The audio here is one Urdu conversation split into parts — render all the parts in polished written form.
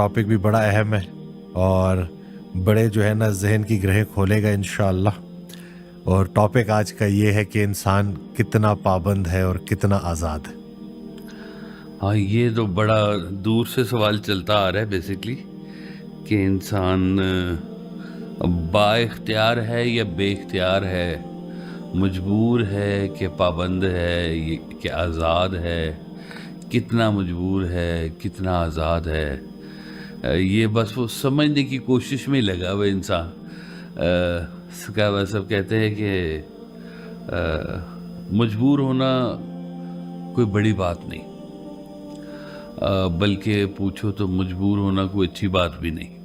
ٹاپک بھی بڑا اہم ہے اور بڑے جو ہے نا ذہن کی گرہیں کھولے گا انشاءاللہ. اور ٹاپک آج کا یہ ہے کہ انسان کتنا پابند ہے اور کتنا آزاد ہے. ہاں، یہ تو بڑا دور سے سوال چلتا آ رہا ہے بیسکلی کہ انسان با اختیار ہے یا بے اختیار ہے، مجبور ہے کہ پابند ہے کہ آزاد ہے، کتنا مجبور ہے کتنا آزاد ہے. یہ بس وہ سمجھنے کی کوشش میں لگا ہوا انسان. سب کہتے ہیں کہ مجبور ہونا کوئی بڑی بات نہیں، بلکہ پوچھو تو مجبور ہونا کوئی اچھی بات بھی نہیں.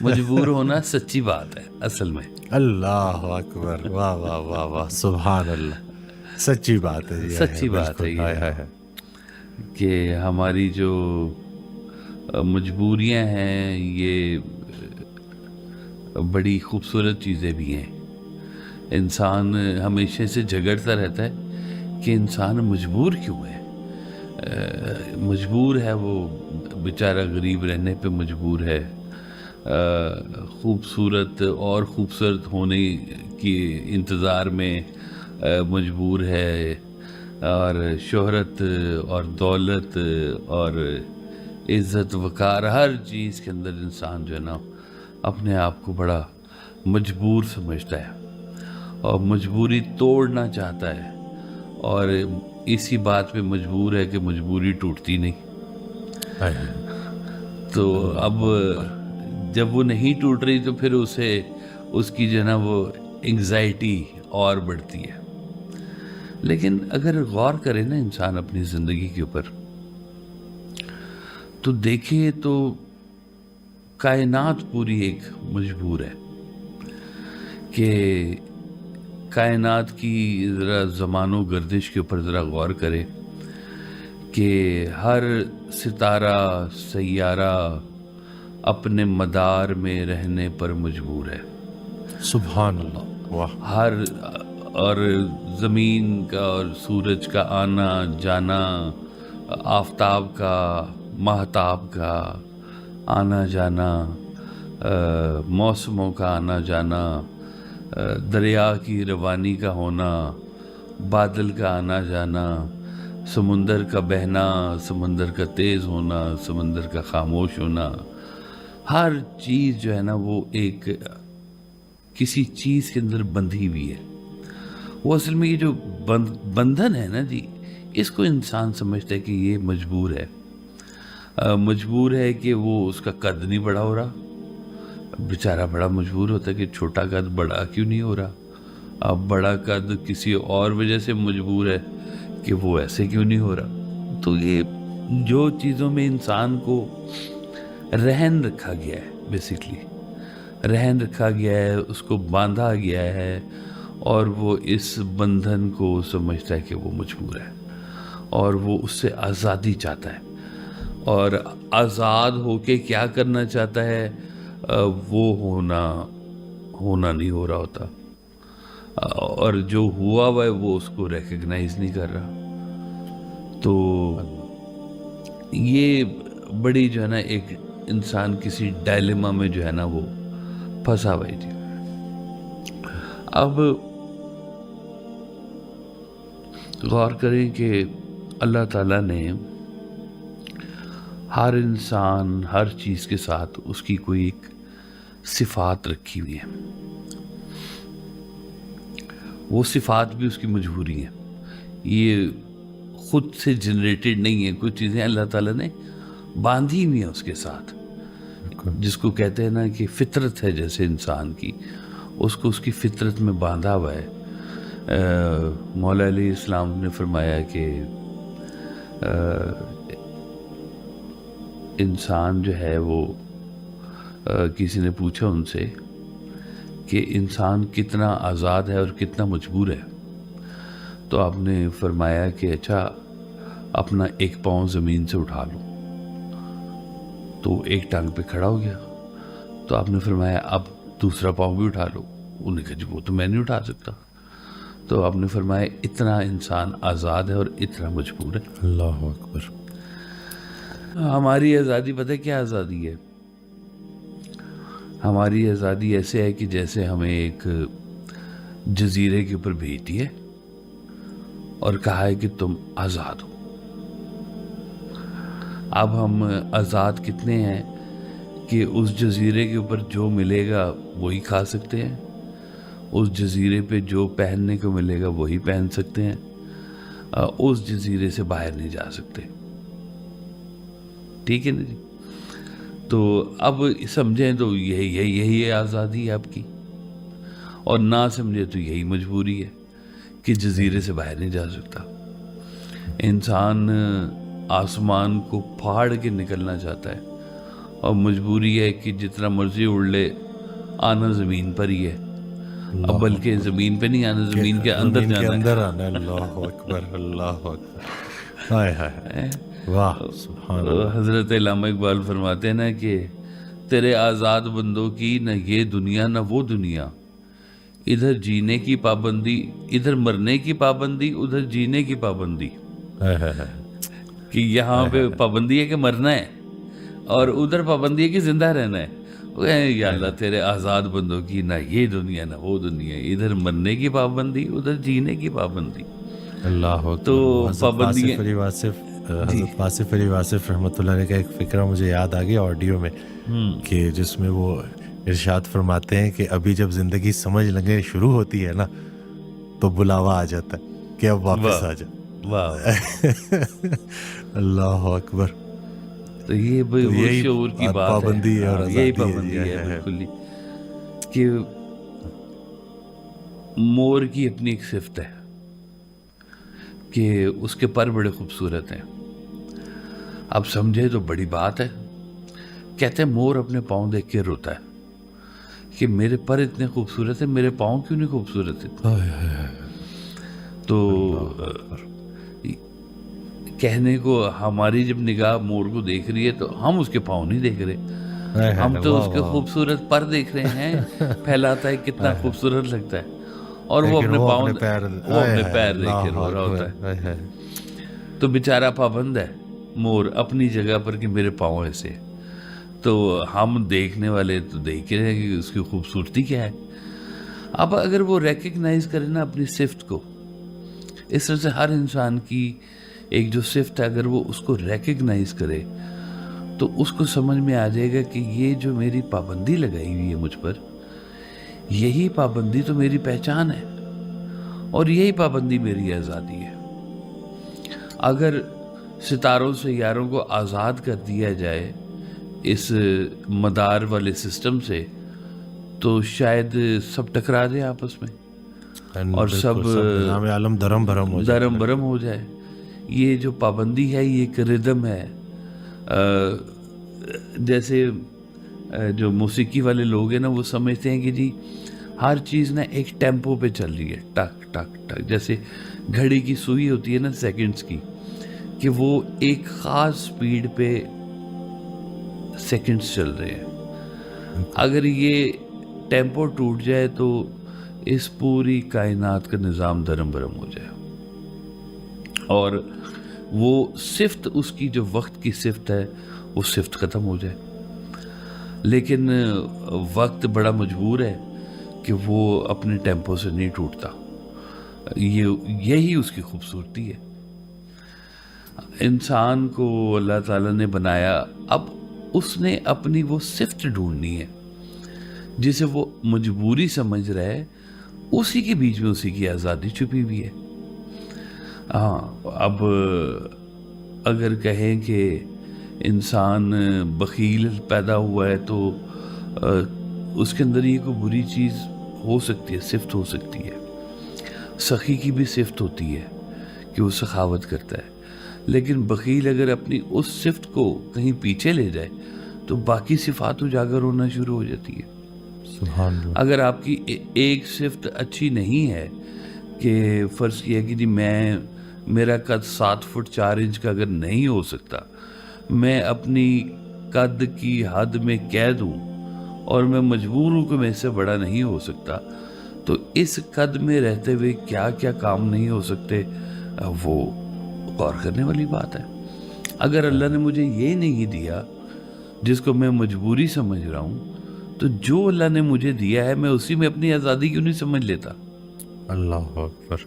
مجبور ہونا سچی بات ہے اصل میں. اللہ اکبر، واہ واہ واہ واہ، سبحان اللہ. سچی بات ہے، یہ ہے سچی بات ہے بالکل. ہائے ہائے یہ ہائے. کہ ہماری جو مجبوریاں ہیں یہ بڑی خوبصورت چیزیں بھی ہیں. انسان ہمیشہ سے جھگڑتا رہتا ہے کہ انسان مجبور کیوں ہے. مجبور ہے، وہ بیچارہ غریب رہنے پہ مجبور ہے، خوبصورت اور خوبصورت ہونے کی انتظار میں مجبور ہے، اور شہرت اور دولت اور عزت وقار ہر چیز کے اندر انسان جو ہے نا اپنے آپ کو بڑا مجبور سمجھتا ہے اور مجبوری توڑنا چاہتا ہے، اور اسی بات پہ مجبور ہے کہ مجبوری ٹوٹتی نہیں. تو اب جب وہ نہیں ٹوٹ رہی تو پھر اس کی جو ہے نا وہ انگزائٹی اور بڑھتی ہے. لیکن اگر غور کرے نا انسان اپنی زندگی کے اوپر تو دیکھے تو کائنات پوری ایک مجبور ہے. کہ کائنات کی ذرا زمان و گردش کے اوپر ذرا غور کرے کہ ہر ستارہ سیارہ اپنے مدار میں رہنے پر مجبور ہے. سبحان اللہ، واہ. ہر اور زمین کا اور سورج کا آنا جانا، آفتاب کا ماہتاب کا آنا جانا، موسموں کا آنا جانا، دریا کی روانی کا ہونا، بادل کا آنا جانا، سمندر کا بہنا، سمندر کا تیز ہونا، سمندر کا خاموش ہونا. ہر چیز جو ہے نا وہ ایک کسی چیز کے اندر بندھی ہوئی ہے. وہ اصل میں یہ جو بندھن ہے نا جی، اس کو انسان سمجھتا ہے کہ یہ مجبور ہے. مجبور ہے کہ وہ اس کا قد نہیں بڑا ہو رہا. بیچارہ بڑا مجبور ہوتا ہے کہ چھوٹا قد بڑا کیوں نہیں ہو رہا. اب بڑا قد کسی اور وجہ سے مجبور ہے کہ وہ ایسے کیوں نہیں ہو رہا. تو یہ جو چیزوں میں انسان کو رہن رکھا گیا ہے، بیسکلی رہن رکھا گیا ہے، اس کو باندھا گیا ہے، اور وہ اس بندھن کو سمجھتا ہے کہ وہ مجبور ہے اور وہ اس سے آزادی چاہتا ہے. اور آزاد ہو کے کیا کرنا چاہتا ہے؟ وہ ہونا نہیں ہو رہا ہوتا، اور جو ہوا ہے وہ اس کو ریکگنائز نہیں کر رہا. تو یہ بڑی جو ہے نا ایک انسان کسی ڈائلیما میں جو ہے نا وہ پھنسا ہوا جی. اب غور کریں کہ اللہ تعالیٰ نے ہر انسان ہر چیز کے ساتھ اس کی کوئی ایک صفات رکھی ہوئی ہے. وہ صفات بھی اس کی مجبوری ہیں، یہ خود سے جنریٹڈ نہیں ہے. کچھ چیزیں اللہ تعالیٰ نے باندھی ہوئی ہیں اس کے ساتھ، جس کو کہتے ہیں نا کہ فطرت ہے جیسے انسان کی، اس کو اس کی فطرت میں باندھا ہوا ہے. مولا علیہ السلام نے فرمایا کہ انسان جو ہے وہ کسی نے پوچھا ان سے کہ انسان کتنا آزاد ہے اور کتنا مجبور ہے. تو آپ نے فرمایا کہ اچھا اپنا ایک پاؤں زمین سے اٹھا لو. تو ایک ٹانگ پہ کھڑا ہو گیا. تو آپ نے فرمایا اب دوسرا پاؤں بھی اٹھا لو. انہوں نے کہا جی وہ تو میں نہیں اٹھا سکتا. تو آپ نے فرمایا اتنا انسان آزاد ہے اور اتنا مجبور ہے. اللہ اکبر. ہماری آزادی پتہ ہے کیا آزادی ہے؟ ہماری آزادی ایسے ہے کہ جیسے ہمیں ایک جزیرے کے اوپر بھیج دیا اور کہا ہے کہ تم آزاد ہو. اب ہم آزاد کتنے ہیں کہ اس جزیرے کے اوپر جو ملے گا وہی کھا سکتے ہیں, اس جزیرے پہ جو پہننے کو ملے گا وہی پہن سکتے ہیں, اس جزیرے سے باہر نہیں جا سکتے. ٹھیک ہے نا جی؟ تو اب سمجھیں تو یہی ہے آزادی آپ کی, اور نہ سمجھے تو یہی مجبوری ہے کہ جزیرے سے باہر نہیں جا سکتا. انسان آسمان کو پھاڑ کے نکلنا چاہتا ہے اور مجبوری ہے کہ جتنا مرضی اڑ لے, آنا زمین پر ہی ہے. اب بلکہ زمین پہ نہیں آنا, زمین کے اندر زمین کے جانا اندر آنا. اللہ اکبر, اللہ اکبر, ہائے ہائے, واہ سبحان اللہ. حضرت علامہ اقبال فرماتے ہیں نا کہ تیرے آزاد بندوں کی نہ یہ دنیا نہ وہ دنیا, ادھر جینے کی پابندی, ادھر مرنے کی پابندی, ادھر جینے کی پابندی. کہ یہاں پہ پابندی ہے کہ مرنا ہے اور ادھر پابندی ہے کہ زندہ رہنا ہے. یا اللہ تیرے آزاد بندوں کی نہ یہ دنیا نہ وہ دنیا, ادھر مرنے کی پابندی, ادھر جینے کی پابندی. اللہ تو پابندی. پابندیاں حضرت واصف علی واصف رحمۃ اللہ علیہ کا ایک فقرہ مجھے یاد آ گیا آڈیو میں, کہ جس میں وہ ارشاد فرماتے ہیں کہ ابھی جب زندگی سمجھ لگنے شروع ہوتی ہے نا تو بلاوا آ جاتا ہے کہ اب واپس آ جا. اللہ اکبر. تو یہ وہ شعور کی بات پابندی ہے, اور یہی پابندی ہے بالکل ہی. کہ مور کی اپنی ایک صفت ہے کہ اس کے پر بڑے خوبصورت ہیں. اب سمجھے تو بڑی بات ہے. کہتے ہیں مور اپنے پاؤں دیکھ کے روتا ہے کہ میرے پر اتنے خوبصورت ہیں, میرے پاؤں کیوں نہیں خوبصورت اتنے. تو کہنے کو ہماری جب نگاہ مور کو دیکھ رہی ہے تو ہم اس کے پاؤں نہیں دیکھ رہے, ہم تو اس کے خوبصورت پر دیکھ رہے ہیں, پھیلاتا ہے کتنا خوبصورت لگتا ہے, اور وہ اپنے پاؤں وہ اپنے پیر دیکھ کے رو رہا ہوتا ہے. تو بیچارہ پابند ہے مور اپنی جگہ پر کہ میرے پاؤں ایسے. تو ہم دیکھنے والے تو دیکھ رہے ہیں کہ اس کی خوبصورتی کیا ہے. اب اگر وہ ریکگنائز کرے نا اپنی صفت کو, اس طرح سے ہر انسان کی ایک جو صفت ہے اگر وہ اس کو ریکگنائز کرے تو اس کو سمجھ میں آ جائے گا کہ یہ جو میری پابندی لگائی ہوئی ہے مجھ پر, یہی پابندی تو میری پہچان ہے اور یہی پابندی میری آزادی ہے. اگر ستاروں سیاروں کو آزاد کر دیا جائے اس مدار والے سسٹم سے تو شاید سب ٹکرا جائے آپس میں اور سب نظام عالم درم برم ہو جائے. یہ جو پابندی ہے یہ ایک ردم ہے. جیسے جو موسیقی والے لوگ ہیں نا وہ سمجھتے ہیں کہ جی ہر چیز نا ایک ٹیمپو پہ چل رہی ہے, ٹک ٹک ٹک, جیسے گھڑی کی سوئی ہوتی ہے نا سیکنڈز کی, کہ وہ ایک خاص سپیڈ پہ سیکنڈز چل رہے ہیں. اگر یہ ٹیمپو ٹوٹ جائے تو اس پوری کائنات کا نظام درم برم ہو جائے, اور وہ صفت اس کی جو وقت کی صفت ہے وہ صفت ختم ہو جائے. لیکن وقت بڑا مجبور ہے کہ وہ اپنے ٹیمپو سے نہیں ٹوٹتا. یہی اس کی خوبصورتی ہے. انسان کو اللہ تعالیٰ نے بنایا, اب اس نے اپنی وہ صفت ڈھونڈنی ہے جسے وہ مجبوری سمجھ رہا ہے, اسی کے بیچ میں اسی کی آزادی چھپی ہوئی ہے. ہاں, اب اگر کہیں کہ انسان بخیل پیدا ہوا ہے تو اس کے اندر یہ کوئی بری چیز ہو سکتی ہے, صفت ہو سکتی ہے. سخی کی بھی صفت ہوتی ہے کہ وہ سخاوت کرتا ہے, لیکن بخیل اگر اپنی اس صفت کو کہیں پیچھے لے جائے تو باقی صفات اجاگر ہونا شروع ہو جاتی ہے. سبحان اللہ. اگر آپ کی ایک صفت اچھی نہیں ہے, کہ فرض کیا کہ جی میرا قد 7 فٹ 4 انچ کا اگر نہیں ہو سکتا, میں اپنی قد کی حد میں قید ہوں اور میں مجبور ہوں کہ میں اس سے بڑا نہیں ہو سکتا, تو اس قد میں رہتے ہوئے کیا کیا کام نہیں ہو سکتے, وہ غور کرنے والی بات ہے. اگر اللہ نے مجھے یہ نہیں دیا جس کو میں مجبوری سمجھ رہا ہوں، تو جو اللہ نے مجھے دیا ہے میں اسی میں اپنی آزادی کیوں نہیں سمجھ لیتا؟ اللہ اکبر.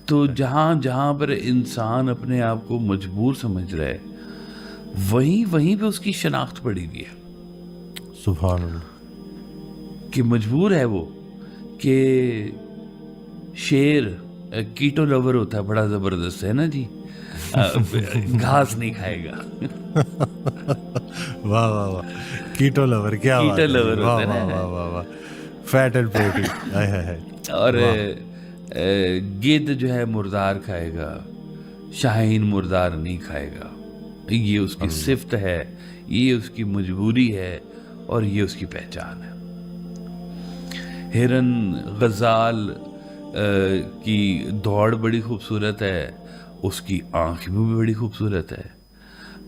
تو جہاں جہاں پر انسان اپنے آپ کو مجبور سمجھ رہا ہے، وہیں پہ اس کی شناخت پڑی ہوئی ہے سبحان اللہ. کہ مجبور ہے وہ. کہ شیر کیٹو لور ہوتا ہے، بڑا زبردست ہے نا جی، گھاس نہیں کھائے گا. واہ واہ واہ، کیٹو لور، کیا بات ہے. کیٹو لور واہ ہوتا ہے واہ نا. واہ واہ واہ. Fat and protein. اور گدھ جو ہے مردار کھائے گا، شاہین مردار نہیں کھائے گا. یہ اس کی صفت ہے، یہ اس کی مجبوری ہے، اور یہ اس کی پہچان ہے. ہرن، غزال کی دوڑ بڑی خوبصورت ہے، اس کی آنکھ بھی بڑی خوبصورت ہے.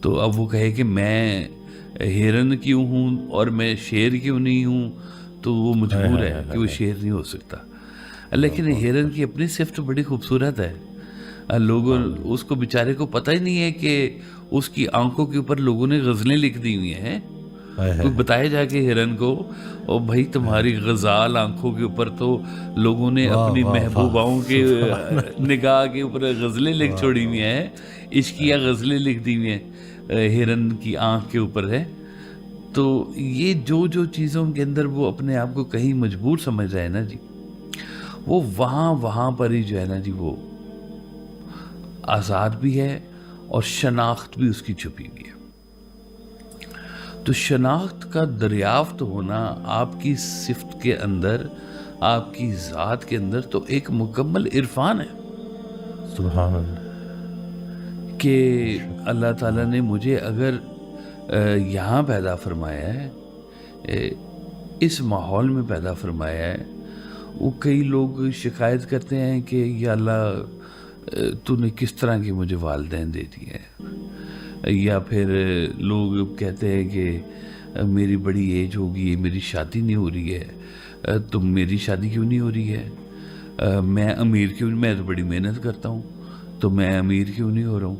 تو اب وہ کہے کہ میں ہرن کیوں ہوں اور میں شیر کیوں نہیں ہوں، تو وہ مجبور ہے کہ وہ شیر نہیں ہو سکتا. لیکن ہرن کی اپنی صفت بڑی خوبصورت ہے. لوگوں اس کو بیچارے کو پتہ ہی نہیں ہے کہ اس کی آنکھوں کے اوپر لوگوں نے غزلیں لکھ دی ہوئی ہیں. کوئی بتائے جا کے ہرن کو، او بھائی تمہاری غزال آنکھوں کے اوپر تو لوگوں نے اپنی محبوباؤں کے نگاہ کے اوپر غزلیں لکھ چھوڑی ہوئی ہیں، عشقیہ غزلیں لکھ دی ہوئی ہیں، ہرن کی آنکھ کے اوپر ہے. تو یہ جو چیزوں کے اندر وہ اپنے آپ کو کہیں مجبور سمجھ رہا ہے نا جی، وہ وہاں پر ہی جو ہے نا جی وہ آزاد بھی ہے اور شناخت بھی اس کی چھپی ہوئی ہے. تو شناخت کا دریافت ہونا آپ کی صفت کے اندر، آپ کی ذات کے اندر، تو ایک مکمل عرفان ہے. سبحان اللہ. کہ اللہ تعالیٰ نے مجھے اگر یہاں پیدا فرمایا ہے، اس ماحول میں پیدا فرمایا ہے. وہ کئی لوگ شکایت کرتے ہیں کہ یا اللہ تو نے کس طرح کی مجھے والدین دے دی ہیں، یا پھر لوگ کہتے ہیں کہ میری بڑی ایج ہوگی، میری شادی نہیں ہو رہی ہے، تو میری شادی کیوں نہیں ہو رہی ہے، میں امیر کیوں، میں تو بڑی محنت کرتا ہوں تو میں امیر کیوں نہیں ہو رہا ہوں.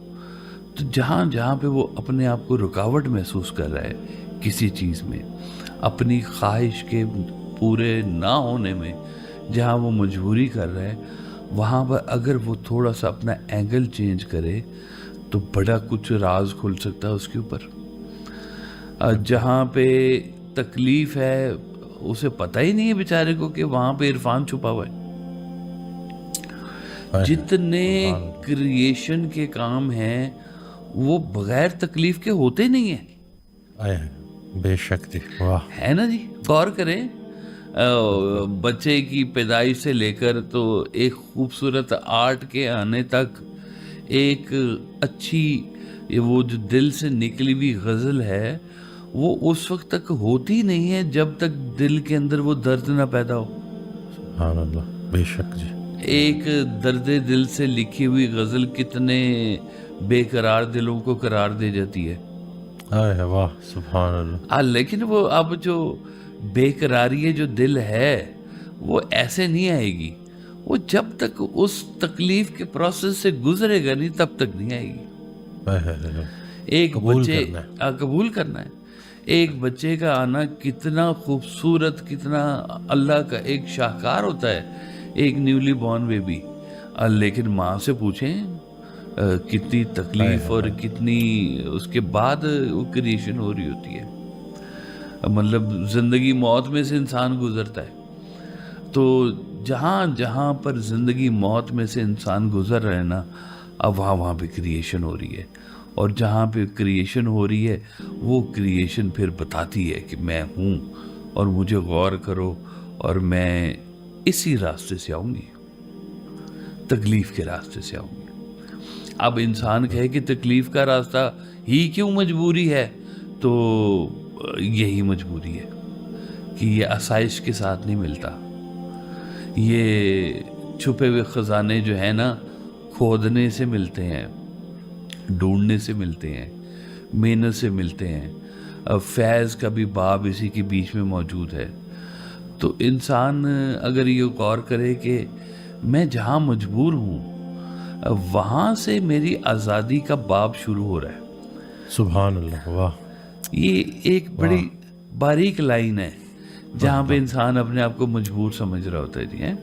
تو جہاں پہ وہ اپنے آپ کو رکاوٹ محسوس کر رہا ہے کسی چیز میں، اپنی خواہش کے پورے نہ ہونے میں جہاں وہ مجبوری کر رہا ہے، وہاں پر اگر وہ تھوڑا سا اپنا اینگل چینج کرے تو بڑا کچھ راز کھل سکتا ہے اس کے اوپر. جہاں پہ تکلیف ہے اسے پتہ ہی نہیں ہے بیچارے کو کہ وہاں پہ عرفان چھپا ہوا ہے. جتنے کریشن کے کام ہیں وہ بغیر تکلیف کے ہوتے نہیں ہیں. بے شک جی. واہ. ہے نا جی. غور کریں، بچے کی پیدائش سے لے کر تو ایک خوبصورت آرٹ کے آنے تک، ایک اچھی وہ جو دل سے نکلی ہوئی غزل ہے وہ اس وقت تک ہوتی نہیں ہے جب تک دل کے اندر وہ درد نہ پیدا ہو. سبحان اللہ. بے شک جی. ایک درد دل سے لکھی ہوئی غزل کتنے بے قرار دلوں کو قرار دے جاتی ہے. واہ سبحان اللہ. لیکن وہ اب جو بے قراری جو دل ہے وہ ایسے نہیں آئے گی. وہ جب تک اس تکلیف کے پروسیس سے گزرے گا نہیں تب تک نہیں آئے گی. ایک بچے قبول کرنا ہے. ایک بچے کا آنا کتنا خوبصورت، کتنا اللہ کا ایک شاہکار ہوتا ہے ایک نیولی بورن بیبی. لیکن ماں سے پوچھیں کتنی تکلیف اور کتنی اس کے بعد وہ کریشن ہو رہی ہوتی ہے. مطلب زندگی موت میں سے انسان گزرتا ہے. تو جہاں پر زندگی موت میں سے انسان گزر رہے نا، اب وہاں پہ کریشن ہو رہی ہے. اور جہاں پہ کریشن ہو رہی ہے وہ کریشن پھر بتاتی ہے کہ میں ہوں اور مجھے غور کرو، اور میں اسی راستے سے آؤں گی، تکلیف کے راستے سے آؤں گی. اب انسان کہے کہ تکلیف کا راستہ ہی کیوں مجبوری ہے، تو یہی مجبوری ہے کہ یہ آسائش کے ساتھ نہیں ملتا. یہ چھپے ہوئے خزانے جو ہیں نا کھودنے سے ملتے ہیں، ڈھونڈنے سے ملتے ہیں، محنت سے ملتے ہیں. فیض کا بھی باب اسی کے بیچ میں موجود ہے. تو انسان اگر یہ غور کرے کہ میں جہاں مجبور ہوں، وہاں سے میری آزادی کا باب شروع ہو رہا ہے. سبحان اللہ. واہ. یہ ایک بڑی باریک لائن ہے جہاں پہ انسان اپنے آپ کو مجبور سمجھ رہا ہوتا ہے. جی ہیں